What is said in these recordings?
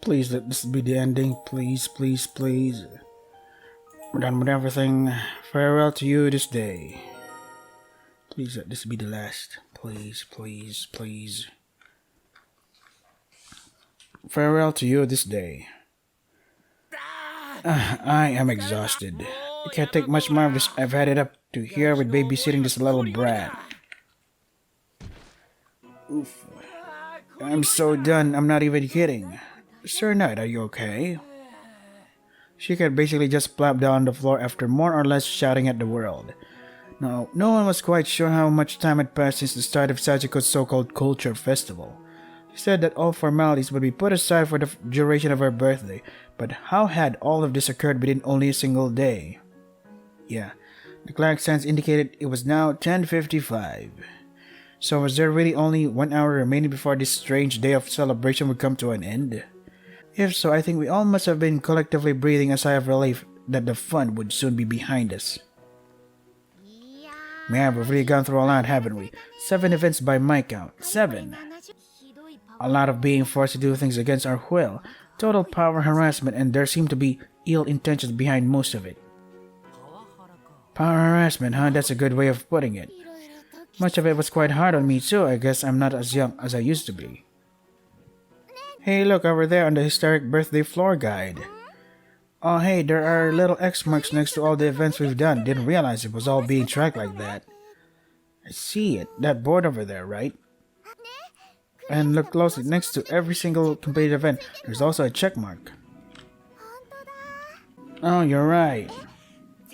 Please let this be the ending. Please, please, please. We're done with everything. Farewell to you this day. Please let this be the last. Please, please, please. Farewell to you this day. I am exhausted. I can't take much more of this. I've had it up to here with babysitting this little brat. Oof. I'm so done. I'm not even kidding. Sir Knight, are you okay? She had basically just plopped down on the floor after more or less shouting at the world. No one was quite sure how much time had passed since the start of Sachiko's so-called culture festival. She said that all formalities would be put aside for the duration of her birthday, but how had all of this occurred within only a single day? Yeah, the clock signs indicated it was now 10:55. So was there really only 1 hour remaining before this strange day of celebration would come to an end? If so, I think we all must have been collectively breathing a sigh of relief that the fun would soon be behind us. Man, we've really gone through a lot, haven't we? 7 events by my count. 7. A lot of being forced to do things against our will, total power harassment, and there seemed to be ill intentions behind most of it. Power harassment, huh? That's a good way of putting it. Much of it was quite hard on me too. I guess I'm not as young as I used to be. Hey, look over there on the Hysteric birthday floor guide. Oh hey, there are little X marks next to all the events we've done. Didn't realize it was all being tracked like that. I see it. That board over there, right? And look closely, next to every single completed event, there's also a check mark. Oh, you're right.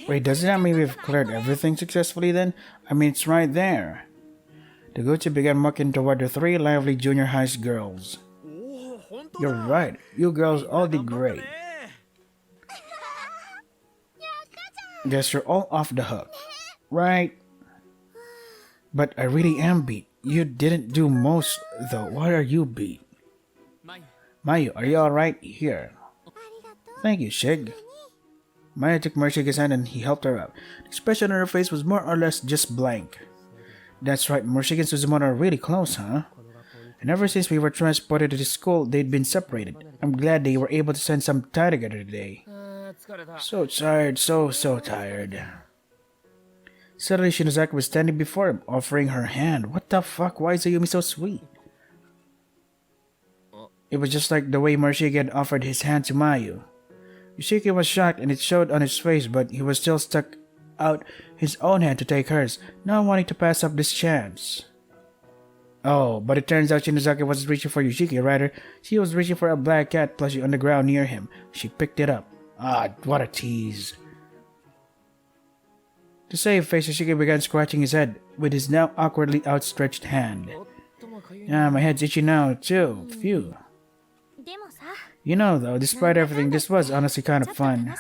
Wait, doesn't that mean we've cleared everything successfully then? I mean, it's right there. The Gucci began walking toward the 3 lively junior high girls. You're right, you girls all did great. Guess you're all off the hook. Right? But I really am beat. You didn't do most, though. Why are you beat? Mayu, are you alright? Here. Thank you, Shig. Maya took Mershika's hand and he helped her up. The expression on her face was more or less just blank. That's right, Mershika and Suzumon are really close, huh? And ever since we were transported to the school, they'd been separated. I'm glad they were able to spend some time together today. So tired, so tired. Suddenly, Shinozaki was standing before him, offering her hand. What the fuck? Why is Ayumi so sweet? It was just like the way Mershika had offered his hand to Mayu. Yoshiki was shocked and it showed on his face, but he was still stuck out his own hand to take hers, not wanting to pass up this chance. Oh, but it turns out Shinozaki wasn't reaching for Yoshiki, rather, she was reaching for a black cat plushie on the ground near him. She picked it up. Ah, what a tease. To save face, Yoshiki began scratching his head with his now awkwardly outstretched hand. Yeah, my head's itchy now, too. Phew. You know, though, despite everything, this was honestly kind of fun.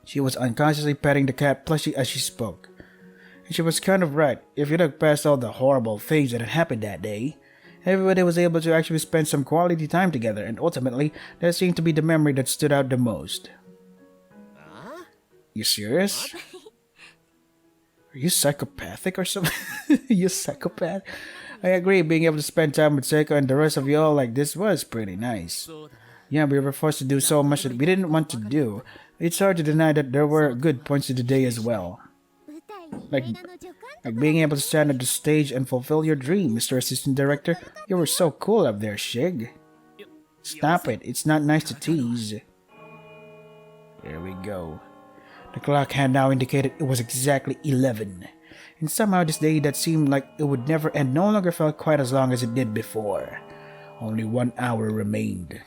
She was unconsciously petting the cat plushie as she spoke. And she was kind of right. If you look past all the horrible things that had happened that day, everybody was able to actually spend some quality time together, and ultimately, that seemed to be the memory that stood out the most. You serious? Are you psychopathic or something? You psychopath? I agree, being able to spend time with Seiko and the rest of y'all like this was pretty nice. Yeah, we were forced to do so much that we didn't want to do. It's hard to deny that there were good points to the day as well. Like being able to stand at the stage and fulfill your dream, Mr. Assistant Director. You were so cool up there, Shig. Stop it, it's not nice to tease. There we go. The clock hand now indicated it was exactly 11. And somehow this day that seemed like it would never end no longer felt quite as long as it did before. Only 1 hour remained.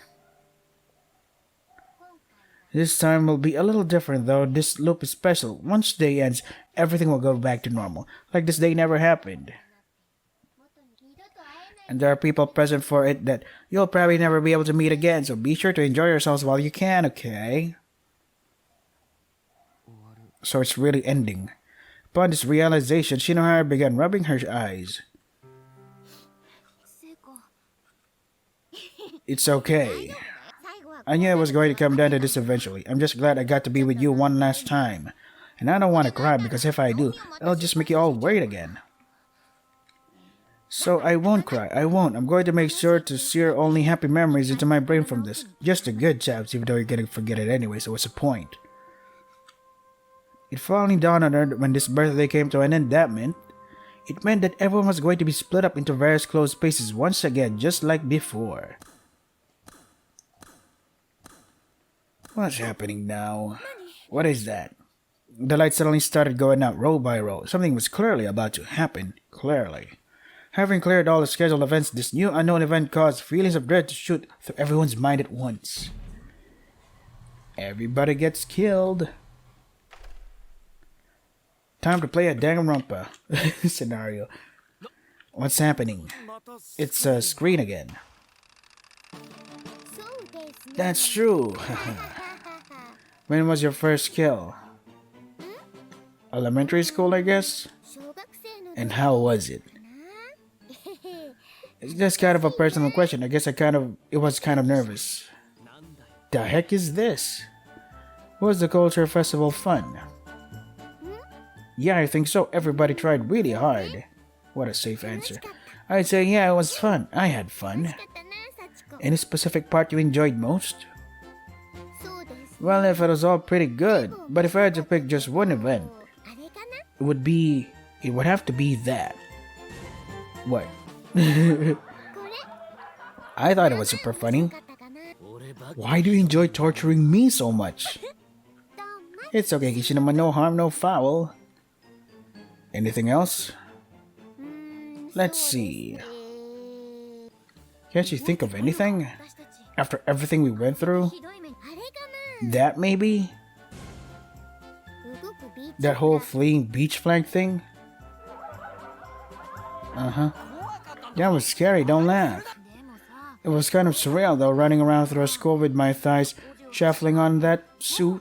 This time will be a little different though. This loop is special. Once the day ends, everything will go back to normal. Like this day never happened. And there are people present for it that you'll probably never be able to meet again. So be sure to enjoy yourselves while you can, okay? So it's really ending. Upon this realization, Shinohara began rubbing her eyes. It's okay. I knew it was going to come down to this eventually. I'm just glad I got to be with you one last time. And I don't want to cry because if I do, it'll just make you all worried again. So I won't cry. I won't. I'm going to make sure to sear only happy memories into my brain from this. Just a good chapter, even though you're gonna forget it anyway, so what's the point? It finally dawned on her that when this birthday came to an end, it meant that everyone was going to be split up into various closed spaces once again, just like before. What's happening now? What is that? The lights suddenly started going out row by row. Something was clearly about to happen. Clearly. Having cleared all the scheduled events, this new unknown event caused feelings of dread to shoot through everyone's mind at once. Everybody gets killed. Time to play a Danganronpa scenario. What's happening? It's a screen again. That's true. When was your first kill? Elementary school, I guess? And how was it? It's just kind of a personal question. I guess it was kind of nervous. The heck is this? Was the culture festival fun? Yeah, I think so. Everybody tried really hard. What a safe answer. I'd say yeah, it was fun. I had fun. Any specific part you enjoyed most? Well, if it was all pretty good, but if I had to pick just one event, it would have to be that. What? I thought it was super funny. Why do you enjoy torturing me so much? It's okay, Kishi naman, no harm, no foul. Anything else? Let's see. Can't you think of anything? After everything we went through? That maybe? That whole fleeing beach flag thing? Uh-huh. That was scary, don't laugh. It was kind of surreal though, running around through a school with my thighs shuffling on that suit.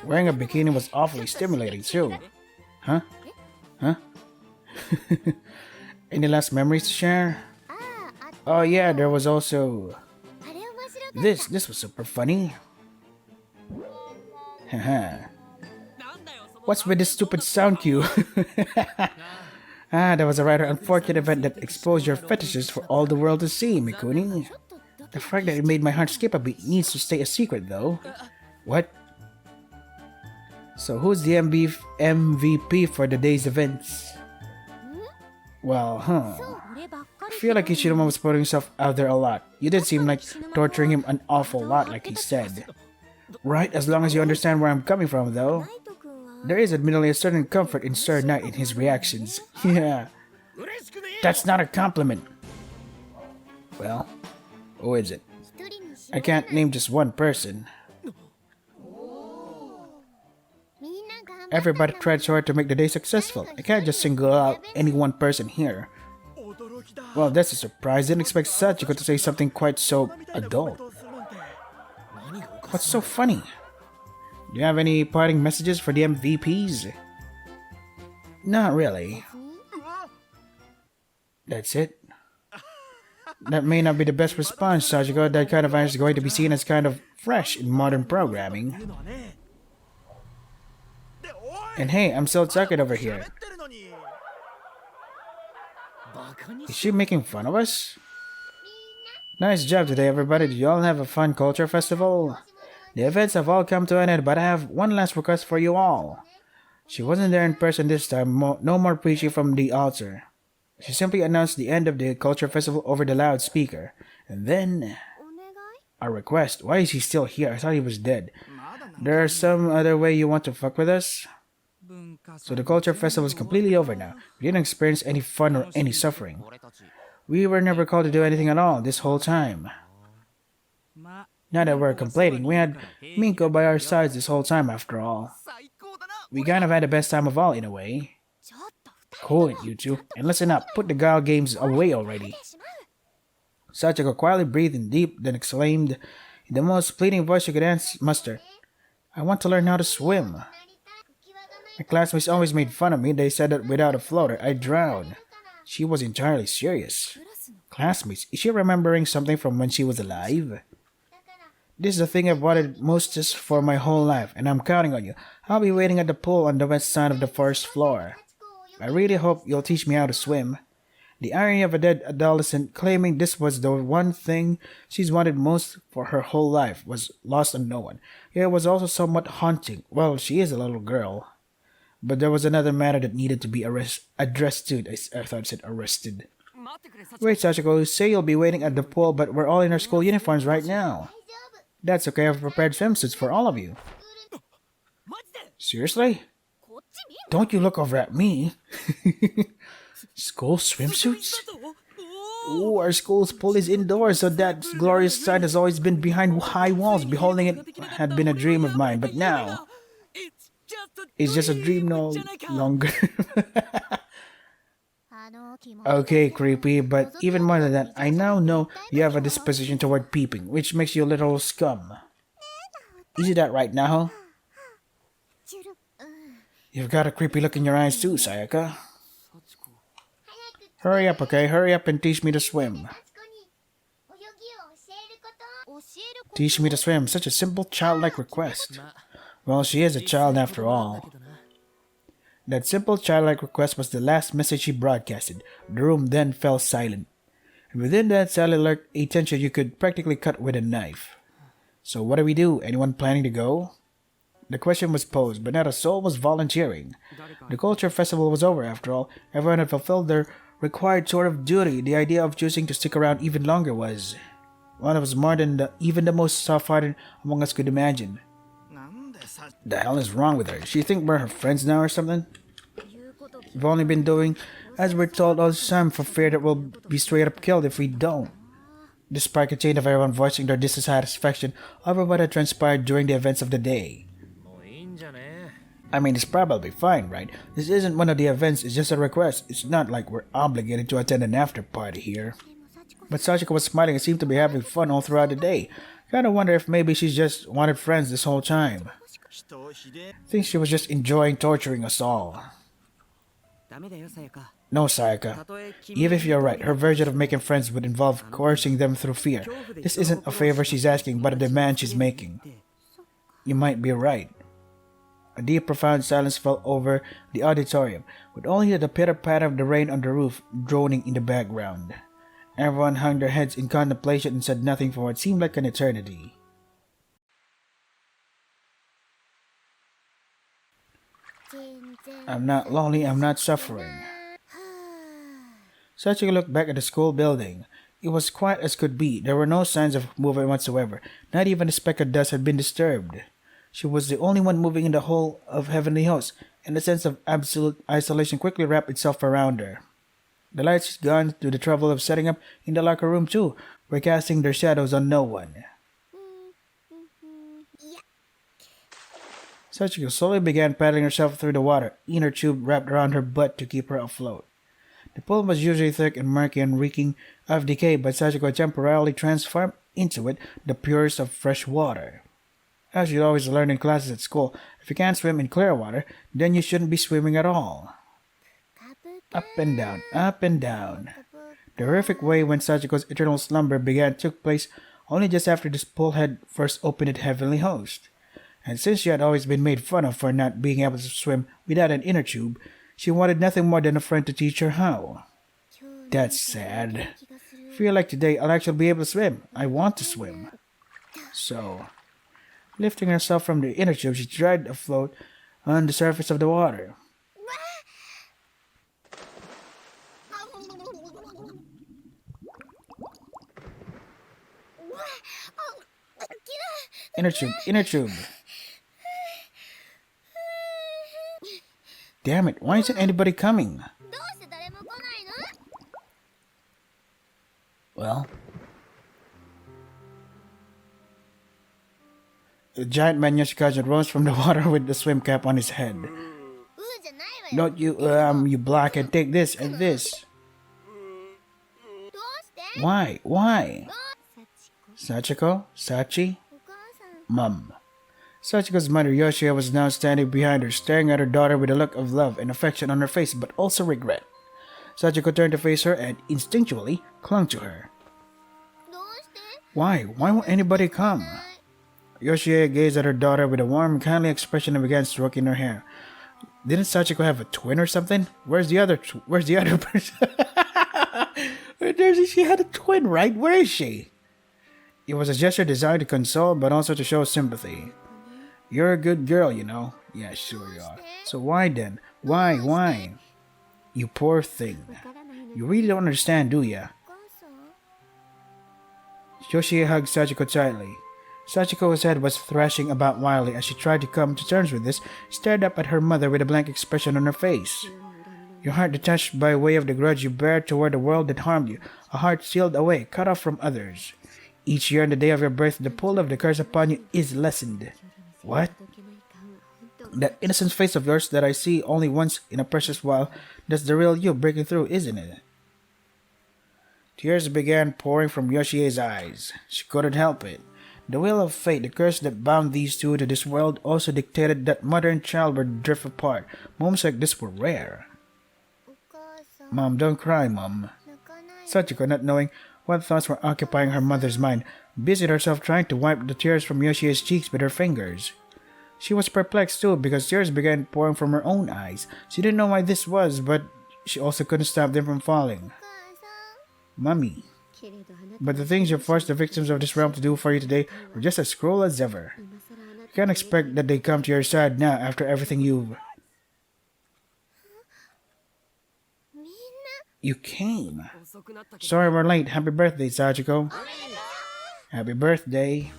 Wearing a bikini was awfully stimulating too. Huh? Huh? Any last memories to share? Oh yeah, there was also... This was super funny. Haha. What's with this stupid sound cue? That was a rather unfortunate event that exposed your fetishes for all the world to see, Mikuni. The fact that it made my heart skip a beat needs to stay a secret though. What? So who's the MVP for the day's events? Well, I feel like Ishiruma was putting himself out there a lot. You did seem like torturing him an awful lot, like he said. Right, as long as you understand where I'm coming from, though. There is admittedly a certain comfort in Sir Knight in his reactions. Yeah. That's not a compliment. Well, who is it? I can't name just one person. Everybody tried so hard to make the day successful. I can't just single out any one person here. Well, that's a surprise. Didn't expect Sachiko to say something quite so adult. What's so funny? Do you have any parting messages for the MVPs? Not really. That's it? That may not be the best response, Sachiko. That kind of answer is going to be seen as kind of fresh in modern programming. And hey, I'm still talking over here. Is she making fun of us? Nice job today, everybody. Did you all have a fun culture festival? The events have all come to an end, but I have one last request for you all. She wasn't there in person this time. No more preaching from the altar. She simply announced the end of the culture festival over the loudspeaker. And then... a request. Why is he still here? I thought he was dead. There's some other way you want to fuck with us? So the culture festival is completely over now. We didn't experience any fun or any suffering. We were never called to do anything at all this whole time. Now that we're complaining, we had Minko by our sides this whole time after all. We kind of had the best time of all in a way. Cool it, you two. And listen up, put the guile games away already. Sachiko quietly breathed in deep, then exclaimed in the most pleading voice you could muster, I want to learn how to swim. My classmates always made fun of me. They said that without a floater, I'd drown. She was entirely serious. Classmates, is she remembering something from when she was alive? This is the thing I've wanted most just for my whole life, and I'm counting on you. I'll be waiting at the pool on the west side of the first floor. I really hope you'll teach me how to swim. The irony of a dead adolescent claiming this was the one thing she's wanted most for her whole life was lost on no one. Yet it was also somewhat haunting. Well, she is a little girl. But there was another matter that needed to be addressed too. I thought it said arrested. Wait, Sachiko, you say you'll be waiting at the pool, but we're all in our school uniforms right now. That's okay, I've prepared swimsuits for all of you. Seriously? Don't you look over at me. School swimsuits? Ooh, our school's pool is indoors, so that glorious sight has always been behind high walls. Beholding it had been a dream of mine, but now it's just a dream no longer. Okay, creepy, but even more than that, I now know you have a disposition toward peeping, which makes you a little scum. Is it that right now? You've got a creepy look in your eyes too, Sayaka. Hurry up, okay? Hurry up and teach me to swim. Teach me to swim, such a simple childlike request. Well, she is a child after all. That simple childlike request was the last message she broadcasted. The room then fell silent. And within that silent lurked a tension you could practically cut with a knife. So what do we do? Anyone planning to go? The question was posed, but not a soul was volunteering. The culture festival was over after all. Everyone had fulfilled their required sort of duty. The idea of choosing to stick around even longer was one of more than even the most soft-hearted among us could imagine. The hell is wrong with her? She think we're her friends now or something? We've only been doing as we're told all the time for fear that we'll be straight up killed if we don't. This sparked a chain of everyone voicing their dissatisfaction over what had transpired during the events of the day. I mean, it's probably fine, right? This isn't one of the events, it's just a request. It's not like we're obligated to attend an after party here. But Sachiko was smiling and seemed to be having fun all throughout the day. Kinda wonder if maybe she's just wanted friends this whole time. Think she was just enjoying torturing us all. No, Sayaka. Even if you're right, her version of making friends would involve coercing them through fear. This isn't a favor she's asking, but a demand she's making. You might be right. A deep, profound silence fell over the auditorium, with only the pitter-patter of the rain on the roof droning in the background. Everyone hung their heads in contemplation and said nothing for what seemed like an eternity. I'm not lonely, I'm not suffering. Sachiko looked back at the school building. It was quiet as could be. There were no signs of movement whatsoever. Not even a speck of dust had been disturbed. She was the only one moving in the whole of Heavenly Host, and the sense of absolute isolation quickly wrapped itself around her. The lights had gone to the trouble of setting up in the locker room too, were casting their shadows on no one. Sachiko slowly began paddling herself through the water, inner tube wrapped around her butt to keep her afloat. The pool was usually thick and murky and reeking of decay, but Sachiko temporarily transformed into it the purest of fresh water. As you'd always learn in classes at school, if you can't swim in clear water, then you shouldn't be swimming at all. Up and down, up and down. The horrific way when Sachiko's eternal slumber began took place only just after this pool had first opened at Heavenly Host. And since she had always been made fun of for not being able to swim without an inner tube, she wanted nothing more than a friend to teach her how. That's sad. Feel like today I'll actually be able to swim. I want to swim. So, lifting herself from the inner tube, she tried afloat on the surface of the water. Inner tube, inner tube. Damn it, why isn't anybody coming? Well, the giant man Yoshikazu rose from the water with the swim cap on his head. Don't you, you block and take this and this. Why? Why? Sachiko? Sachi? Mum. Sachiko's mother, Yoshia, was now standing behind her, staring at her daughter with a look of love and affection on her face, but also regret. Sachiko turned to face her and, instinctually, clung to her. Why? Why won't anybody come? Yoshia gazed at her daughter with a warm, kindly expression and began stroking her hair. Didn't Sachiko have a twin or something? Where's the other person? She had a twin, right? Where is she? It was a gesture designed to console, but also to show sympathy. You're a good girl, you know. Yeah, sure you are. So why then? Why? You poor thing. You really don't understand, do ya? Yoshie hugged Sachiko tightly. Sachiko's head was thrashing about wildly as she tried to come to terms with this, stared up at her mother with a blank expression on her face. Your heart detached by way of the grudge you bear toward the world that harmed you, a heart sealed away, cut off from others. Each year on the day of your birth, the pull of the curse upon you is lessened. What? That innocent face of yours that I see only once in a precious while, that's the real you breaking through, isn't it? Tears began pouring from Yoshie's eyes. She couldn't help it. The will of fate, the curse that bound these two to this world, also dictated that mother and child would drift apart. Moments like this were rare. Mom, don't cry, Mom. Sachiko, not knowing what thoughts were occupying her mother's mind, busied herself trying to wipe the tears from Yoshie's cheeks with her fingers. She was perplexed too, because tears began pouring from her own eyes. She didn't know why this was, but she also couldn't stop them from falling. Mummy. But the things you forced the victims of this realm to do for you today were just as cruel as ever. You can't expect that they come to your side now after everything you've... You came. Sorry we're late. Happy birthday, Sachiko. Happy birthday.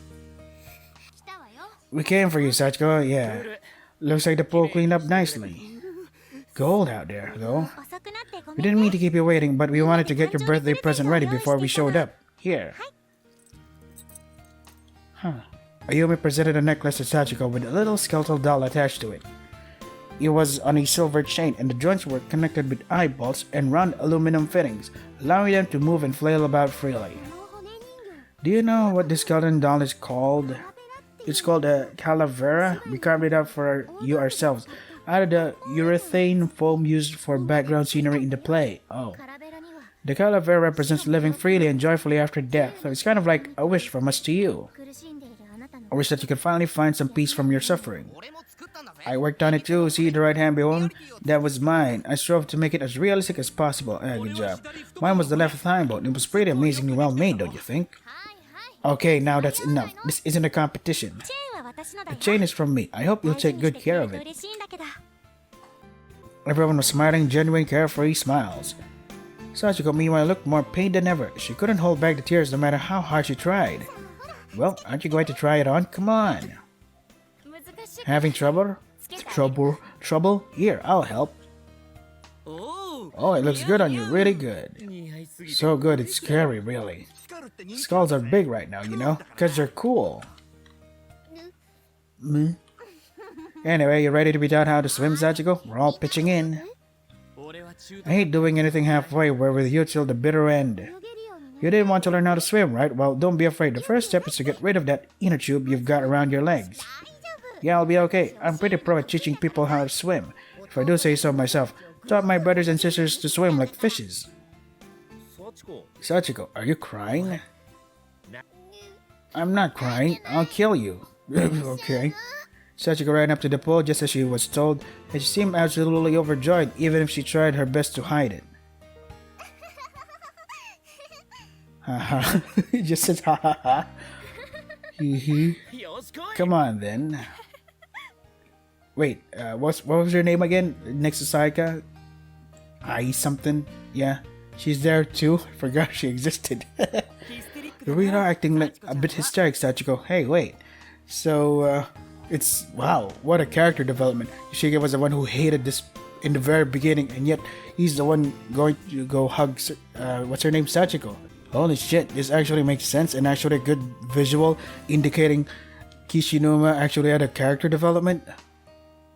We came for you, Sachiko. Yeah. Looks like the pool cleaned up nicely. Cold out there, though. We didn't mean to keep you waiting, but we wanted to get your birthday present ready before we showed up. Here. Ayumi presented a necklace to Sachiko with a little skeletal doll attached to it. It was on a silver chain, and the joints were connected with eyeballs and round aluminum fittings, allowing them to move and flail about freely. Do you know what this skeleton doll is called? It's called a calavera. We carved it out for you ourselves, out of the urethane foam used for background scenery in the play. Oh. The calavera represents living freely and joyfully after death, so it's kind of like a wish from us to you. I wish that you could finally find some peace from your suffering. I worked on it too. See the right hand behold? That was mine. I strove to make it as realistic as possible. Good job. Mine was the left thigh bone. It was pretty amazingly well made, don't you think? Okay, now that's enough. This isn't a competition. The chain is from me. I hope you'll take good care of it. Everyone was smiling, genuine, carefree smiles. Sachiko, meanwhile, looked more pained than ever. She couldn't hold back the tears no matter how hard she tried. Well, aren't you going to try it on? Come on. Having trouble? Trouble? Here, I'll help. Oh, it looks good on you. Really good. So good, it's scary, really. Skulls are big right now, you know? Because they're cool. Anyway, you ready to be taught how to swim, Sachiko? We're all pitching in. I hate doing anything halfway. We're with you till the bitter end. You didn't want to learn how to swim, right? Well, don't be afraid. The first step is to get rid of that inner tube you've got around your legs. Yeah, I'll be okay. I'm pretty pro at teaching people how to swim. If I do say so myself, taught my brothers and sisters to swim like fishes. Sachiko, are you crying? I'm not crying. I'll kill you. Okay. Sachiko ran up to the pool just as she was told, and she seemed absolutely overjoyed even if she tried her best to hide it. Haha. He just says ha ha ha. Come on then. Wait, what was her name again? Next to Saika? Ai something? Yeah, she's there too. I forgot she existed. You're really acting like a bit hysteric, Sachiko. Hey, wait. So, it's... Wow, what a character development. Yoshige was the one who hated this in the very beginning, and yet he's the one going to go hug... what's her name? Sachiko. Holy shit, this actually makes sense and actually a good visual indicating Kishinuma actually had a character development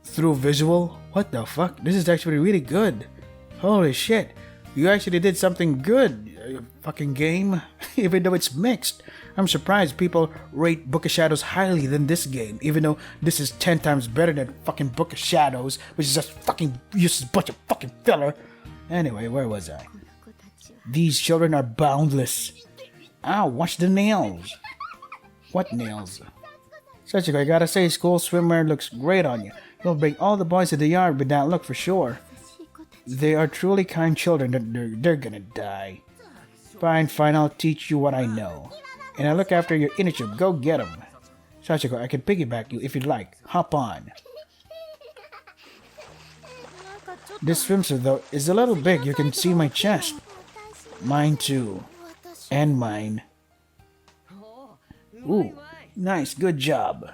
through visual. What the fuck? This is actually really good. Holy shit. You actually did something good, fucking game. Even though it's mixed. I'm surprised people rate Book of Shadows highly than this game, even though this is 10 times better than fucking Book of Shadows, which is just fucking useless bunch of fucking filler. Anyway, where was I? These children are boundless. Ow, watch the nails. What nails? Sachiko, I gotta say, school swimwear looks great on you. You'll bring all the boys to the yard with that look for sure. They are truly kind children that they're gonna die. Fine, fine, I'll teach you what I know. And I look after your initiative. Go get 'em. Sachiko, I can piggyback you if you'd like. Hop on. This swimsuit, though, is a little big. You can see my chest. Mine, too. And mine. Ooh, nice. Good job.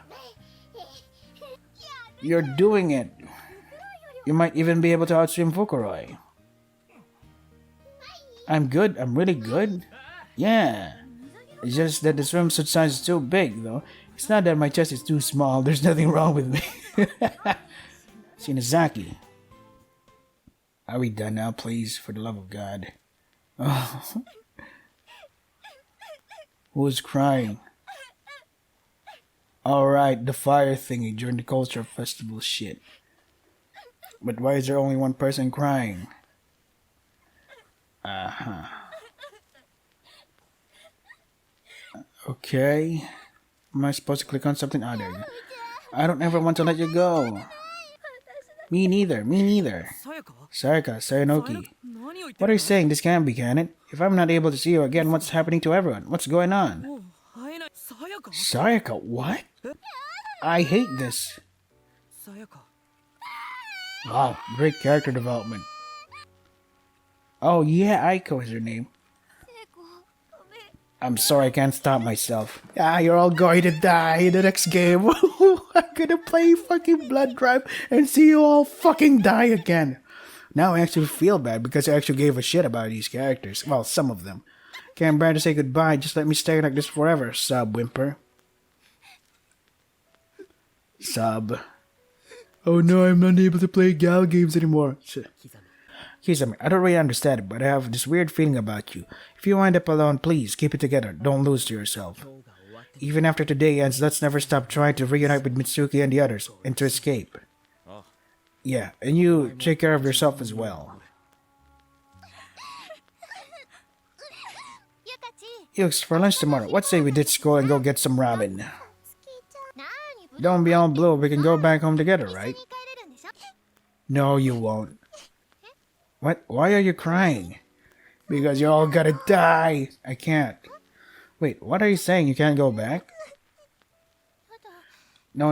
You're doing it. You might even be able to outswim Fukuroi. I'm good. I'm really good. Yeah. It's just that the swimsuit size is too big, though. It's not that my chest is too small. There's nothing wrong with me. Shinazaki. Are we done now, please? For the love of God. Oh. Who's crying? Alright, the fire thingy during the culture festival shit. But why is there only one person crying? Okay. Am I supposed to click on something other? I don't ever want to let you go. Me neither. Sayaka, Sayanoki. What are you saying? This can't be, can it? If I'm not able to see you again, what's happening to everyone? What's going on? Sayaka, what? I hate this. Wow, great character development. Oh yeah, Aiko is her name. I'm sorry, I can't stop myself. Ah, you're all going to die in the next game. I'm gonna play fucking Blood Drive and see you all fucking die again. Now I actually feel bad because I actually gave a shit about these characters. Well, some of them. Can't bear to say goodbye, just let me stay like this forever, Sub Whimper. Sub. Oh no, I'm not able to play gal games anymore. Kisame, I don't really understand it, but I have this weird feeling about you. If you wind up alone, please keep it together. Don't lose to yourself. Even after today ends, let's never stop trying to reunite with Mitsuki and the others, and to escape. Yeah, and you take care of yourself as well. Yux, for lunch tomorrow, what say we ditch school and go get some ramen? Don't be all blue, we can go back home together, right? No, you won't. What? Why are you crying? Because you're all gonna die. I can't. Wait, what are you saying? You can't go back? No.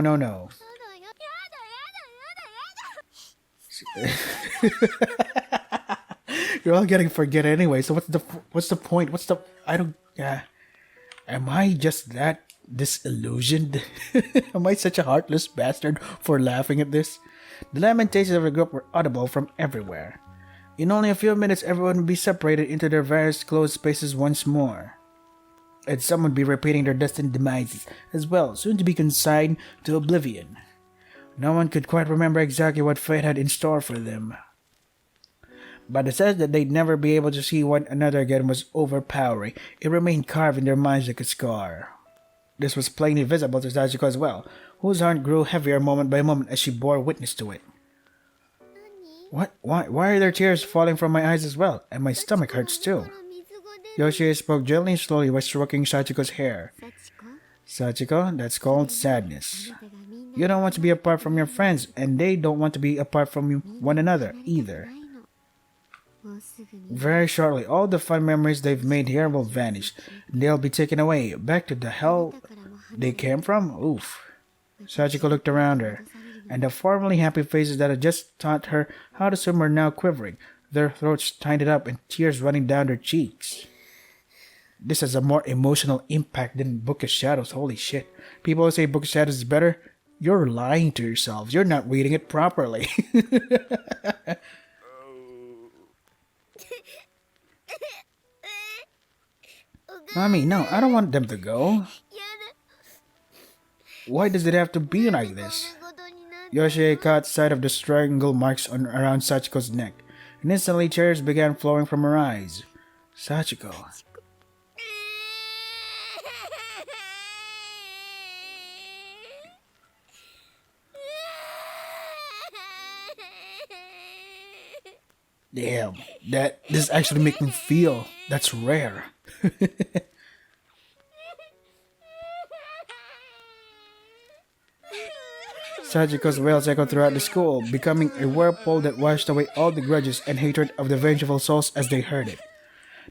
You're all getting forget anyway, so what's the point? I don't, am I just that disillusioned? Am I such a heartless bastard for laughing at this? The lamentations of the group were audible from everywhere. In only a few minutes, everyone would be separated into their various closed spaces once more. And some would be repeating their destined demises as well, soon to be consigned to oblivion. No one could quite remember exactly what fate had in store for them. But the sense that they'd never be able to see one another again was overpowering. It remained carved in their minds like a scar. This was plainly visible to Sachiko as well, whose heart grew heavier moment by moment as she bore witness to it. What? Why are there tears falling from my eyes as well? And my stomach hurts too. Yoshie spoke gently and slowly while stroking Sachiko's hair. Sachiko, that's called sadness. You don't want to be apart from your friends, and they don't want to be apart from one another either. Very shortly, all the fun memories they've made here will vanish. They'll be taken away, back to the hell they came from? Oof. Sachiko looked around her, and the formerly happy faces that had just taught her how to swim were now quivering, their throats tightened up and tears running down their cheeks. This has a more emotional impact than Book of Shadows. Holy shit. People who say Book of Shadows is better, you're lying to yourselves. You're not reading it properly. Mommy, no, I don't want them to go. Why does it have to be like this? Yoshie caught sight of the strangle marks around Sachiko's neck, and instantly tears began flowing from her eyes. Sachiko. Damn, this actually makes me feel. That's rare. Sachiko's wails echoed throughout the school, becoming a whirlpool that washed away all the grudges and hatred of the vengeful souls as they heard it.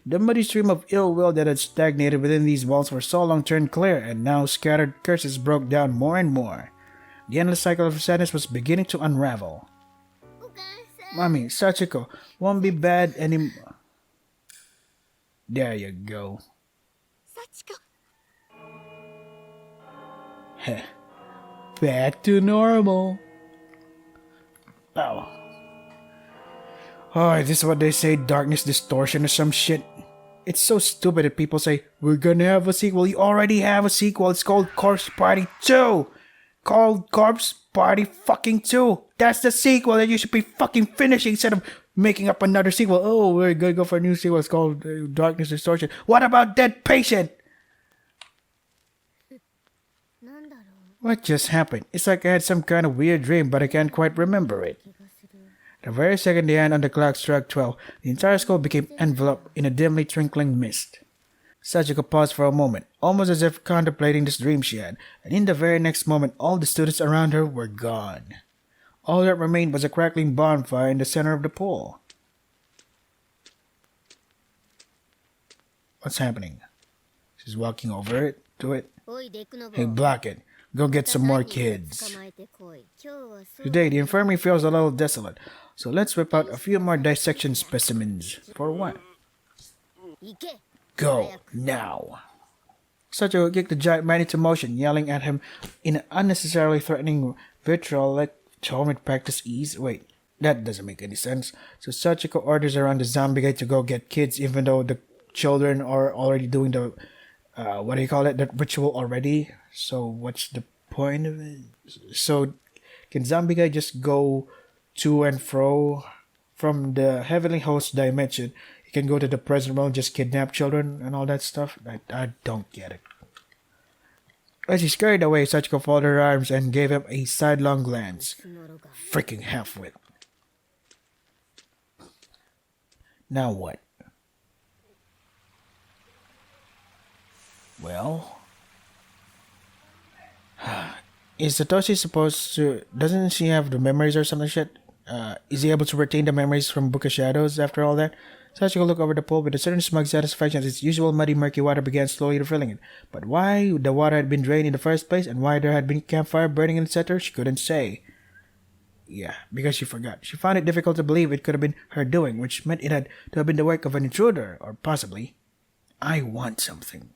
The muddy stream of ill will that had stagnated within these walls for so long turned clear, and now scattered curses broke down more and more. The endless cycle of sadness was beginning to unravel. Mommy, Sachiko won't be bad anymore. There you go. Sachiko. Heh. Back to normal. Oh. Oh, this is what they say, darkness distortion or some shit. It's so stupid that people say, we're gonna have a sequel. You already have a sequel. It's called Corpse Party 2. Called Corpse Party fucking 2. That's the sequel that you should be fucking finishing instead of making up another sequel. Oh, we're gonna go for a new sequel. It's called Darkness Distortion. What about Dead Patient? What just happened? It's like I had some kind of weird dream, but I can't quite remember it. The very second the hand on the clock struck 12, the entire school became enveloped in a dimly twinkling mist. Sachiko paused for a moment, almost as if contemplating this dream she had, and in the very next moment all the students around her were gone. All that remained was a crackling bonfire in the center of the pool. What's happening? She's walking over it, to it. Hey, block it. Go get some more kids. Today, the infirmary feels a little desolate, so let's whip out a few more dissection specimens. For what? Go, now. Sachiko kicked the giant man into motion, yelling at him in an unnecessarily threatening vitriol like tone with practice ease. Wait, that doesn't make any sense. So Sachiko orders around the zombie guy to go get kids, even though the children are already doing the, what do you call it, the ritual already. So what's the point of it? So can zombie guy just go to and fro from the heavenly host dimension? He can go to the present world, just kidnap children and all that stuff? I don't get it. As he scurried away, Sachiko folded her arms and gave him a sidelong glance. Freaking halfwit. Now what? Well, is Satoshi supposed to... Doesn't she have the memories or something shit? Is he able to retain the memories from Book of Shadows after all that? Sachiko looked over the pool with a certain smug satisfaction as its usual muddy, murky water began slowly refilling it. But why the water had been drained in the first place and why there had been campfire burning in the center, she couldn't say. Yeah, because she forgot. She found it difficult to believe it could have been her doing, which meant it had to have been the work of an intruder, or possibly... I want something.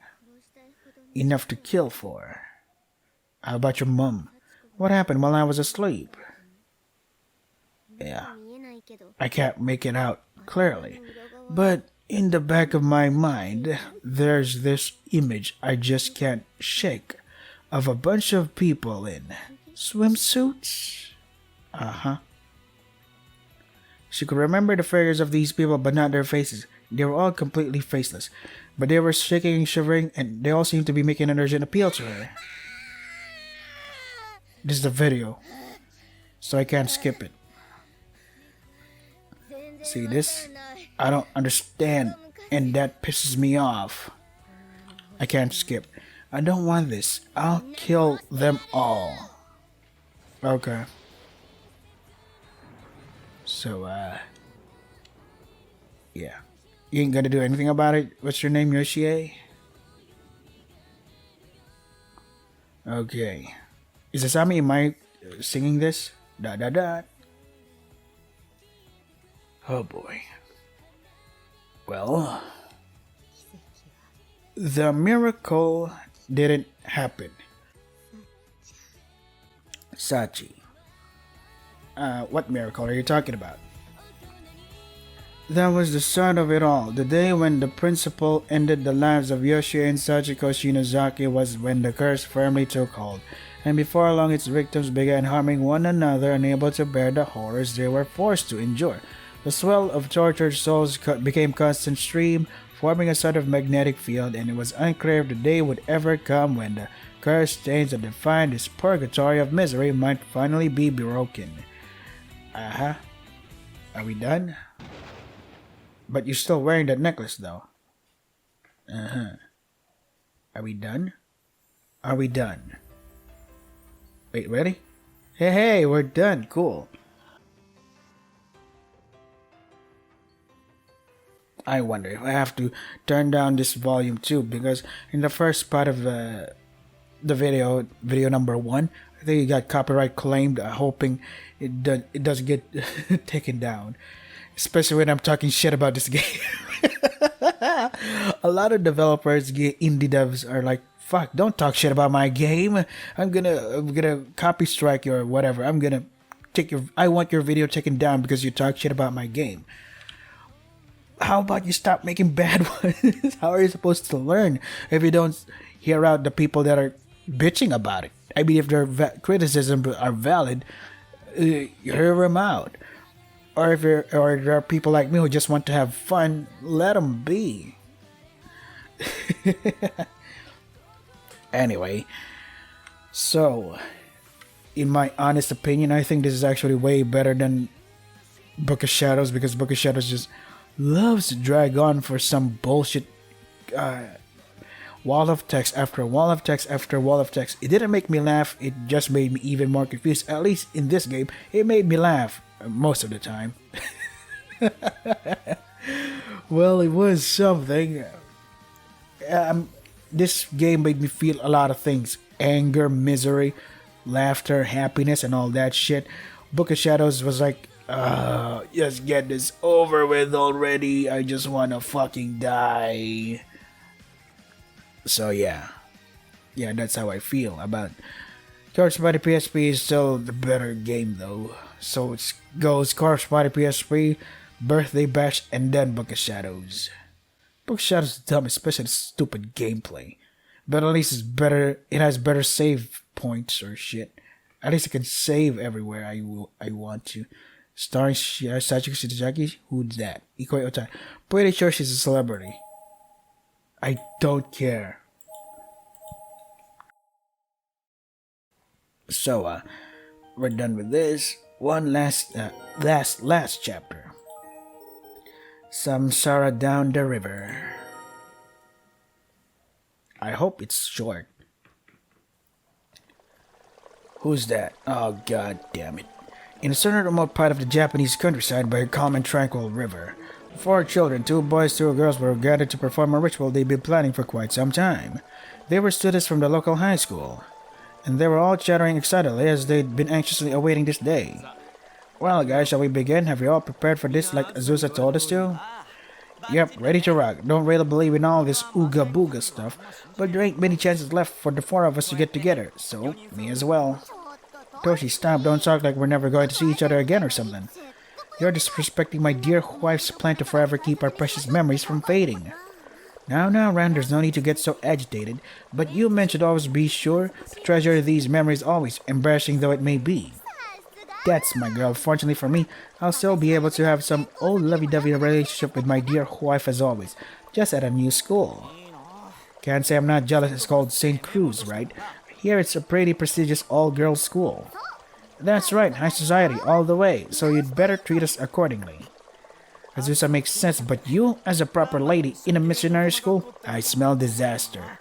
Enough to kill for. How about your mum? What happened while I was asleep? Yeah, I can't make it out clearly, but in the back of my mind, there's this image I just can't shake of a bunch of people in swimsuits. She could remember the figures of these people, but not their faces. They were all completely faceless, but they were shaking and shivering, and they all seemed to be making an urgent appeal to her. This is the video, so I can't skip it. See this? I don't understand, and that pisses me off. I can't skip. I don't want this. I'll kill them all. Okay. So, yeah. You ain't gonna do anything about it? What's your name, Yoshie? Okay. Is Asami, am I singing this? Da da da. Oh boy. Well, the miracle didn't happen. Sachi. What miracle are you talking about? That was the start of it all. The day when the principal ended the lives of Yoshie and Sachiko Shinozaki was when the curse firmly took hold, and before long its victims began harming one another, unable to bear the horrors they were forced to endure. The swell of tortured souls became constant stream, forming a sort of magnetic field, and it was unclear if the day would ever come when the cursed chains that defined this purgatory of misery might finally be broken. Are we done? But you're still wearing that necklace, though. Are we done? Are we done? Wait, ready? Hey, we're done. Cool. I wonder if I have to turn down this volume too, because in the first part of the video number one, I think it got copyright claimed. Hoping it doesn't get taken down, especially when I'm talking shit about this game. A lot of developers, indie devs, are like, "Fuck! Don't talk shit about my game. I'm gonna copy strike you or whatever. I'm gonna I want your video taken down because you talk shit about my game." How about you stop making bad ones? How are you supposed to learn if you don't hear out the people that are bitching about it? I mean, if their criticisms are valid, you hear them out. Or if there are people like me who just want to have fun, let them be. Anyway, so in my honest opinion, I think this is actually way better than Book of Shadows, because Book of Shadows just loves to drag on for some bullshit wall of text after wall of text after wall of text. It didn't make me laugh, it just made me even more confused. At least in this game, it made me laugh most of the time. Well, it was something. This game made me feel a lot of things: anger, misery, laughter, happiness, and all that shit. Book of Shadows was like, just get this over with already. I just wanna fucking die. So yeah, that's how I feel about Corpse Party PSP. Is still the better game though. So it goes Corpse Party PSP, Birthday Bash, and then Book of Shadows. Book of Shadows is dumb, especially the stupid gameplay. But at least it's better. It has better save points or shit. At least I can save everywhere I want to. Starring Sachiko Shitajaki? Who's that? Ikoi Otai. Pretty sure she's a celebrity. I don't care. So, we're done with this. One last chapter. Samsara down the river. I hope it's short. Who's that? Oh, god damn it. In a certain remote part of the Japanese countryside by a calm and tranquil river, 4 children, 2 boys, 2 girls, were gathered to perform a ritual they'd been planning for quite some time. They were students from the local high school, and they were all chattering excitedly as they'd been anxiously awaiting this day. Well, guys, shall we begin? Have you all prepared for this like Azusa told us to? Yep, ready to rock. Don't really believe in all this ooga booga stuff, but there ain't many chances left for the 4 of us to get together, so me as well. Toshi, stop. Don't talk like we're never going to see each other again or something. You're disrespecting my dear wife's plan to forever keep our precious memories from fading. Now, Ran, there's no need to get so agitated, but you men should always be sure to treasure these memories always, embarrassing though it may be. That's my girl. Fortunately for me, I'll still be able to have some old lovey-dovey relationship with my dear wife as always, just at a new school. Can't say I'm not jealous. It's called St. Cruz, right? Here it's a pretty prestigious all-girls school. That's right, high society all the way, so you'd better treat us accordingly. Azusa makes sense, but you, as a proper lady in a missionary school, I smell disaster.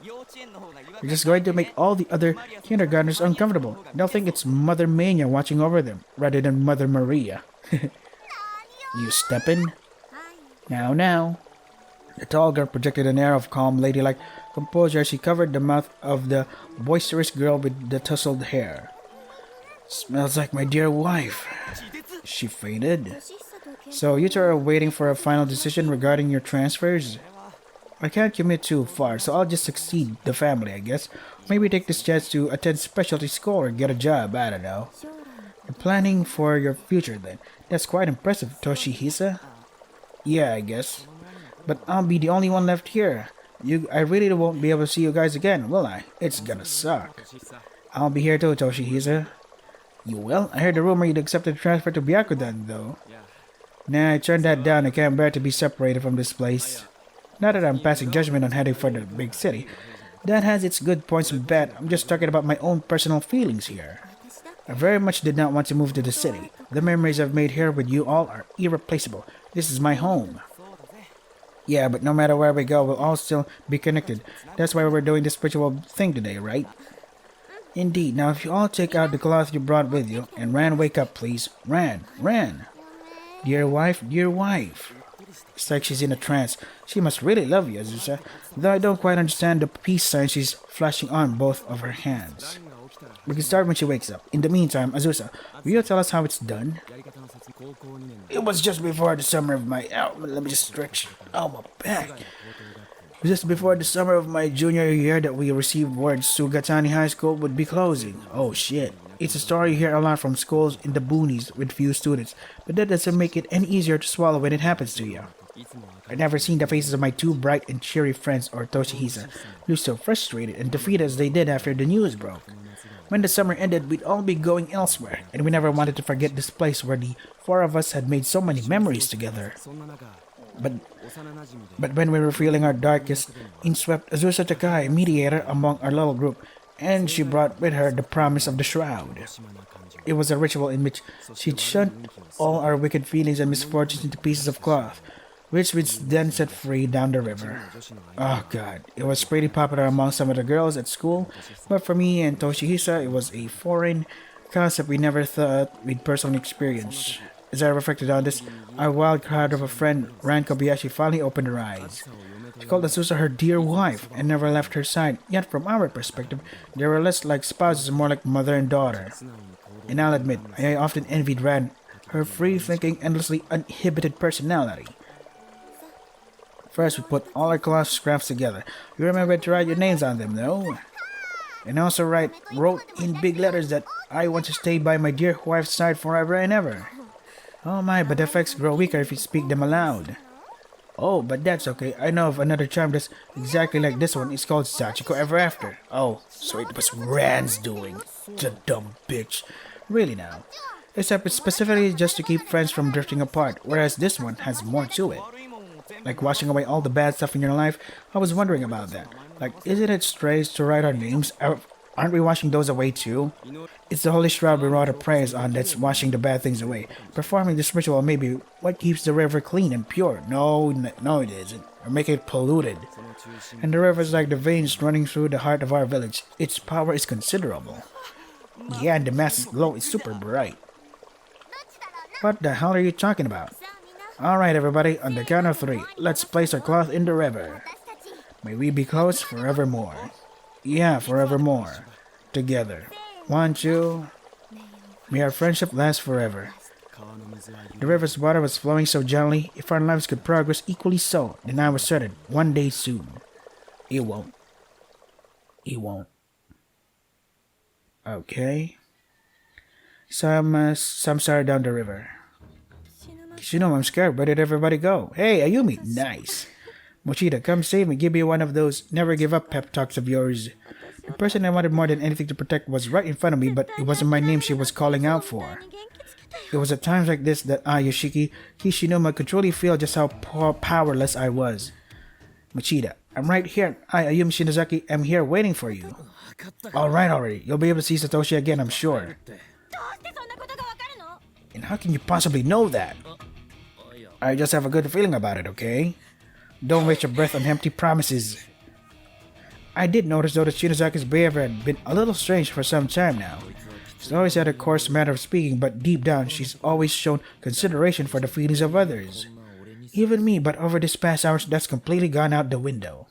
You're just going to make all the other kindergartners uncomfortable. They'll think it's Mother Mania watching over them, rather than Mother Maria. You steppin'? Now. The tall girl projected an air of calm, ladylike composure as she covered the mouth of the boisterous girl with the tousled hair. Smells like my dear wife. She fainted. So you two are waiting for a final decision regarding your transfers? I can't commit too far, so I'll just succeed the family, I guess. Maybe take this chance to attend specialty school or get a job, I don't know. You're planning for your future then. That's quite impressive, Toshihisa. Yeah, I guess. But I'll be the only one left here. I really won't be able to see you guys again, will I? It's gonna suck. I'll be here too, Toshihisa. You will? I heard the rumor you'd accepted the transfer to Byakudan, though. Nah, I turned that down. I can't bear to be separated from this place. Not that I'm passing judgment on heading for the big city. That has its good points and bad. I'm just talking about my own personal feelings here. I very much did not want to move to the city. The memories I've made here with you all are irreplaceable. This is my home. Yeah, but no matter where we go, we'll all still be connected. That's why we're doing this spiritual thing today, right? Indeed. Now, if you all take out the cloth you brought with you, and Ran, wake up, please. Ran. Dear wife, dear wife. It's like she's in a trance. She must really love you, Azusa. Though I don't quite understand the peace sign she's flashing on both of her hands. We can start when she wakes up. In the meantime, Azusa, will you tell us how it's done? It was just before the summer of my... Oh, let me just stretch. Oh, my back. It was just before the summer of my junior year that we received word Sugatani High School would be closing. Oh, shit. It's a story you hear a lot from schools in the boonies with few students, but that doesn't make it any easier to swallow when it happens to you. I've never seen the faces of my two bright and cheery friends or Toshihisa look so frustrated and defeated as they did after the news broke. When the summer ended, we'd all be going elsewhere, and we never wanted to forget this place where the four of us had made so many memories together. But when we were feeling our darkest, in swept Azusa Takai, mediator among our little group, and she brought with her the promise of the shroud. It was a ritual in which she'd shunned all our wicked feelings and misfortunes into pieces of cloth, which we'd then set free down the river. Oh god, it was pretty popular among some of the girls at school, but for me and Toshihisa, it was a foreign concept we never thought we'd personally experience. As I reflected on this, our wild card of a friend, Ran Kobayashi, finally opened her eyes. She called Azusa her dear wife and never left her side, yet from our perspective, they were less like spouses and more like mother and daughter. And I'll admit, I often envied Ran, her free-thinking, endlessly uninhibited personality. First, we put all our cloth scraps together. You remember to write your names on them, no? And also wrote in big letters that I want to stay by my dear wife's side forever and ever. Oh my, but the effects grow weaker if you speak them aloud. Oh, but that's okay. I know of another charm that's exactly like this one. It's called Sachiko Ever After. Oh, so it was Ran's doing. The dumb bitch. Really now. Except it's specifically just to keep friends from drifting apart, whereas this one has more to it. Like washing away all the bad stuff in your life, I was wondering about that. Like, isn't it strange to write our names? Aren't we washing those away too? It's the holy shroud we wrote a praise on that's washing the bad things away. Performing this ritual may be what keeps the river clean and pure. No, it isn't. Or make it polluted. And the river is like the veins running through the heart of our village. Its power is considerable. Yeah, and the mass's glow is super bright. What the hell are you talking about? Alright everybody, on the count of 3, let's place our cloth in the river. May we be close forevermore. Yeah, forevermore. Together. 1, 2. May our friendship last forever. The river's water was flowing so gently, if our lives could progress equally so, then I was certain, one day soon. It won't. It won't. Okay. Some sorry down the river. You know I'm scared. Where did everybody go? Hey, Ayumi. Nice. Mochida, come save me. Give me one of those never give up pep talks of yours. The person I wanted more than anything to protect was right in front of me, but it wasn't my name she was calling out for. It was at times like this that I, Yoshiki Kishinuma, could truly feel just how powerless I was. Mochida, I'm right here. I, Ayumi Shinozaki, am here waiting for you. Alright already. You'll be able to see Satoshi again, I'm sure. And how can you possibly know that? I just have a good feeling about it, okay? Don't waste your breath on empty promises. I did notice though that Shinozaki's behavior had been a little strange for some time now. She's always had a coarse manner of speaking, but deep down she's always shown consideration for the feelings of others. Even me, but over this past hour that's completely gone out the window.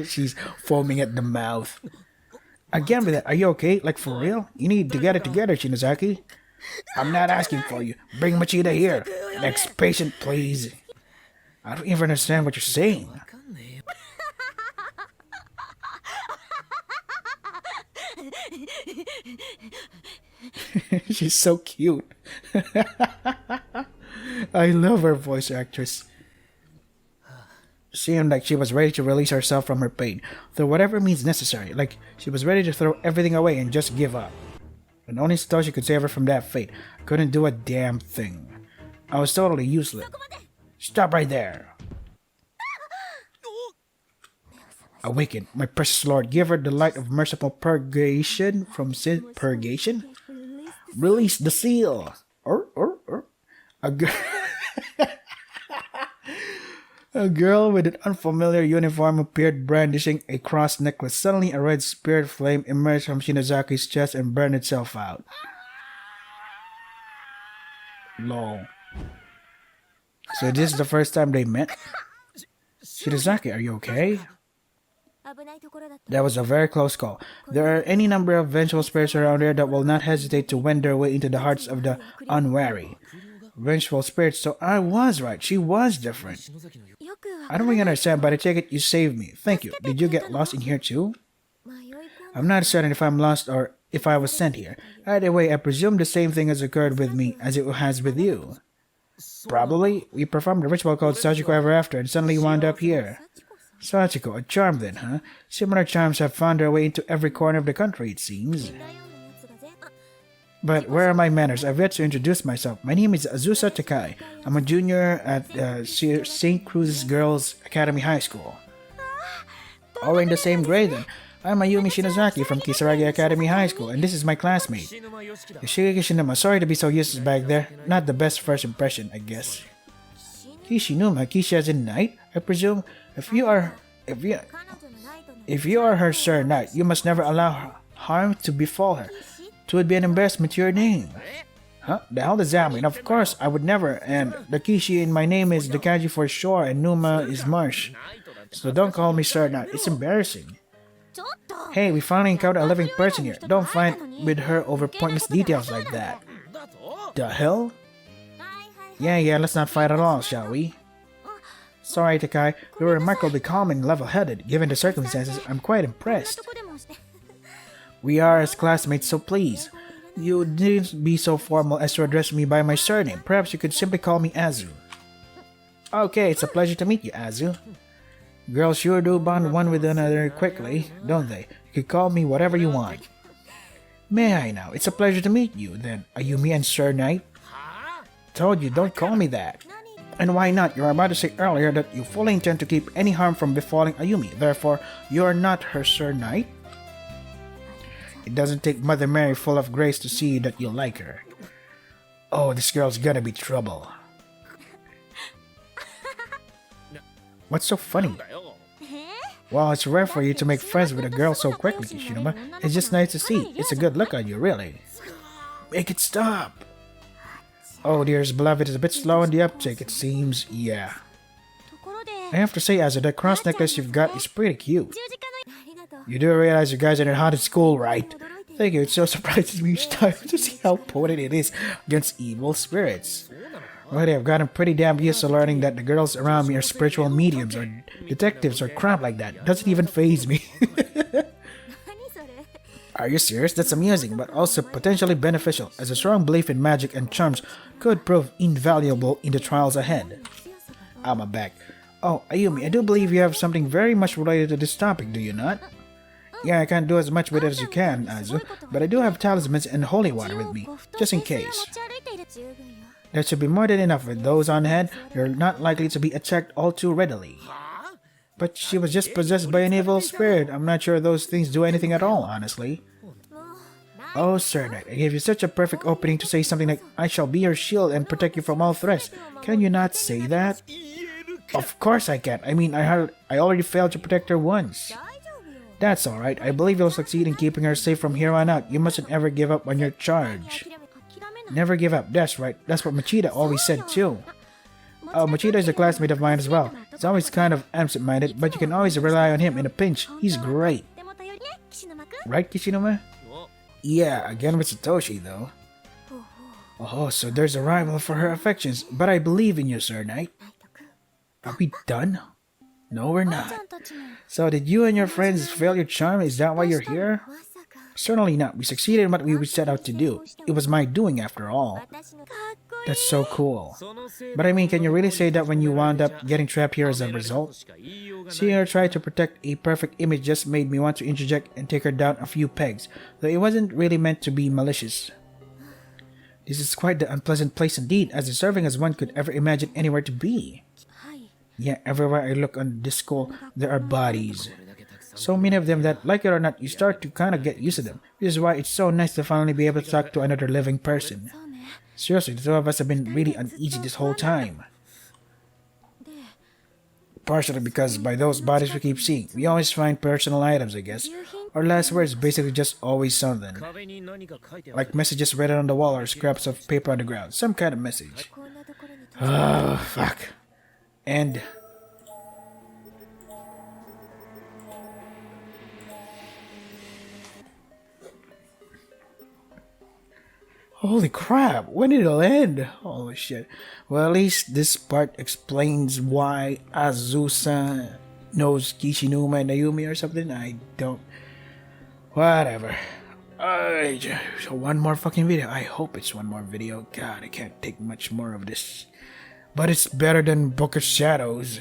She's foaming at the mouth. Again with that, are you okay? Like for real? You need to get it together, Shinozaki. I'm not asking for you. Bring Machida here. Next patient, please. I don't even understand what you're saying. She's so cute. I love her voice actress. Seemed like she was ready to release herself from her pain, through whatever means necessary, like she was ready to throw everything away and just give up. And only Satoshi could save her from that fate. I couldn't do a damn thing. I was totally useless. Stop right there. Awaken, my precious lord. Give her the light of merciful purgation from sin. Purgation? Release the seal. A A girl with an unfamiliar uniform appeared brandishing a cross necklace. Suddenly, a red spirit flame emerged from Shinazaki's chest and burned itself out. Lol. So this is the first time they met? Shinazaki, are you okay? That was a very close call. There are any number of vengeful spirits around here that will not hesitate to wend their way into the hearts of the unwary. Vengeful spirits, so I was right. She was different. I don't really understand, but I take it you saved me. Thank you. Did you get lost in here too? I'm not certain if I'm lost or if I was sent here. Either way, I presume the same thing has occurred with me as it has with you. Probably. We performed a ritual called Sachiko ever after and suddenly wound up here. Sachiko, a charm then, huh? Similar charms have found their way into every corner of the country, it seems. But where are my manners? I've yet to introduce myself. My name is Azusa Takai. I'm a junior at St. Cruz's Girls Academy High School. Oh, we're in the same grade then. I'm Ayumi Shinazaki from Kisaragi Academy High School, and this is my classmate. Yoshiki Shinuma, sorry to be so useless back there. Not the best first impression, I guess. Kishinuma, Kishi as in knight, I presume. If you are her sir knight, you must never allow harm to befall her. It would be an embarrassment to your name. Huh? The hell does that mean? Of course, I would never, and the Kishi in my name is the kanji for shore and Numa is marsh. So don't call me sir knight, it's embarrassing. Hey, we finally encountered a living person here. Don't fight with her over pointless details like that. The hell? Yeah, let's not fight at all, shall we? Sorry, Takai. You were remarkably calm and level-headed. Given the circumstances, I'm quite impressed. We are as classmates, so please. You needn't be so formal as to address me by my surname. Perhaps you could simply call me Azu. Okay, it's a pleasure to meet you, Azu. Girls sure do bond one with another quickly, don't they? You could call me whatever you want. May I now? It's a pleasure to meet you, then. Ayumi and Sir Knight? Told you, don't call me that. And why not? You were about to say earlier that you fully intend to keep any harm from befalling Ayumi. Therefore, you are not her Sir Knight? It doesn't take Mother Mary full of grace to see that you like her. Oh, this girl's gonna be trouble. What's so funny? Well, it's rare for you to make friends with a girl so quickly, Kishinuma. It's just nice to see. It's a good look on you, really. Make it stop! Oh, dearest beloved, it's a bit slow on the uptake, it seems. Yeah. I have to say, Azu, that cross necklace you've got is pretty cute. You do realize you guys are not at school, right? Thank you, it so surprises me each time to see how potent it is against evil spirits. Already, I've gotten pretty damn used to learning that the girls around me are spiritual mediums or detectives or crap like that. It doesn't even faze me. Are you serious? That's amusing, but also potentially beneficial, as a strong belief in magic and charms could prove invaluable in the trials ahead. I'm back. Oh, Ayumi, I do believe you have something very much related to this topic, do you not? Yeah, I can't do as much with it as you can, Azu, but I do have talismans and holy water with me, just in case. That should be more than enough. With those on hand, you're not likely to be attacked all too readily. But she was just possessed by an evil spirit. I'm not sure those things do anything at all, honestly. Oh, Sir Knight, I gave you such a perfect opening to say something like, I shall be your shield and protect you from all threats. Can you not say that? Of course I can. I mean, I already failed to protect her once. That's alright. I believe you'll succeed in keeping her safe from here on out. You mustn't ever give up on your charge. Never give up. That's right. That's what Machida always said too. Oh, Machida is a classmate of mine as well. He's always kind of absent-minded, but you can always rely on him in a pinch. He's great. Right, Kishinuma? Yeah, again with Satoshi, though. Oh, so there's a rival for her affections, but I believe in you, Sir Knight. Are we done? No, we're not. So did you and your friends fail your charm? Is that why you're here? Certainly not. We succeeded in what we set out to do. It was my doing after all. That's so cool. But I mean, can you really say that when you wound up getting trapped here as a result? Seeing her try to protect a perfect image just made me want to interject and take her down a few pegs, though it wasn't really meant to be malicious. This is quite the unpleasant place indeed, as deserving as one could ever imagine anywhere to be. Yeah, everywhere I look on this school, there are bodies. So many of them that, like it or not, you start to kind of get used to them. Which is why it's so nice to finally be able to talk to another living person. Seriously, the two of us have been really uneasy this whole time. Partially because by those bodies we keep seeing, we always find personal items, I guess. Our last words basically just always something. Like messages written on the wall or scraps of paper on the ground. Some kind of message. Oh, fuck. And... holy crap, when did it end? Holy shit. Well, at least this part explains why Azusa knows Kishinuma and Naomi or something. I don't... whatever. So one more fucking video. I hope it's one more video. God, I can't take much more of this. But it's better than Book of Shadows.